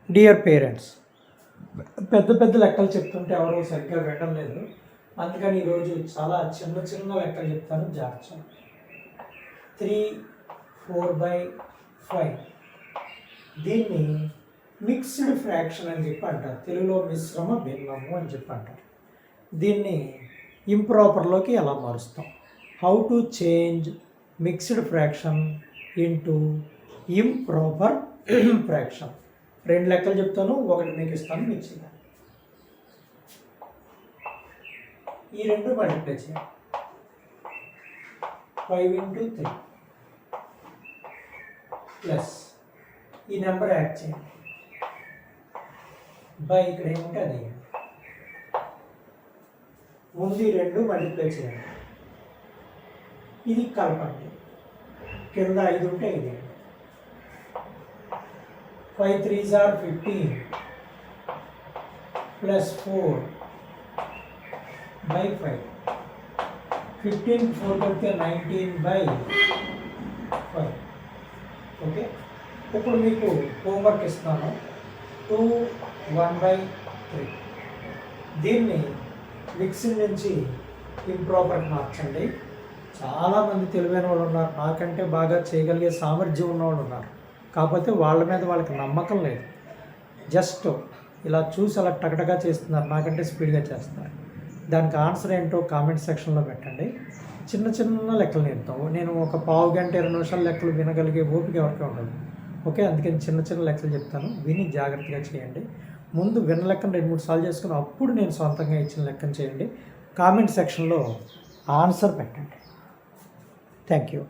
Dear parents, పెద్ద పెద్ద లెక్కలు చెప్తుంటే ఎవరో సరిగ్గా వినడం లేదు. అందుకని ఈరోజు చాలా చిన్న చిన్న లెక్కలు చెప్తాను, జాగ్రత్త. 3/4/5 దీన్ని మిక్స్డ్ ఫ్రాక్షన్ అని చెప్పి అంటారు. తెలుగులో మిశ్రమ భిన్నము అని చెప్పి అంటారు. దీన్ని ఇంప్రాపర్లోకి ఎలా మారుస్తాం? How to change mixed fraction into improper fraction. 2 లెక్కలు చెప్తాను, ఒకటి మీకు ఇస్తాను, మీకు చేయాలి. ఈ 2 మల్టిప్లై చేయాలి. 5 × 3 ప్లస్ ఈ నెంబర్ యాడ్ చేయండి. బై ఇక్కడ ఏముంటే అది ముందు ఈ 2 మల్టిప్లై చేయండి. ఇది కలపండి. కింద 5 ఉంటే 5. 5 3s are 15 plus 4/5. 15 4 కలిపితే 19/5. ఓకే, ఇప్పుడు మీకు హోంవర్క్ ఇస్తాను. 2 1/3 దీన్ని మిక్సింగ్ నుంచి ఇంప్రాపర్కి మార్చండి. చాలామంది తెలివైన వాళ్ళు ఉన్నారు, నాకంటే బాగా చేయగలిగే సామర్థ్యం ఉన్నవాళ్ళు ఉన్నారు. కాకపోతే వాళ్ళ మీద వాళ్ళకి నమ్మకం లేదు. జస్ట్ ఇలా చూసి అలా టకటగా చేస్తున్నారు, నాకంటే స్పీడ్గా చేస్తున్నారు. దానికి ఆన్సర్ ఏంటో కామెంట్ సెక్షన్లో పెట్టండి. చిన్న చిన్న లెక్కలు నేర్పుతాము. నేను ఒక పావు గంట 20 నిమిషాల లెక్కలు వినగలిగే ఓపిక ఎవరికి ఉండదు. ఓకే, అందుకని చిన్న చిన్న లెక్కలు చెప్తాను, విని జాగ్రత్తగా చేయండి. ముందు విన్న లెక్కను 2-3 సార్లు చేసుకుని అప్పుడు నేను సొంతంగా ఇచ్చిన లెక్కను చేయండి. కామెంట్ సెక్షన్లో ఆన్సర్ పెట్టండి. Thank you.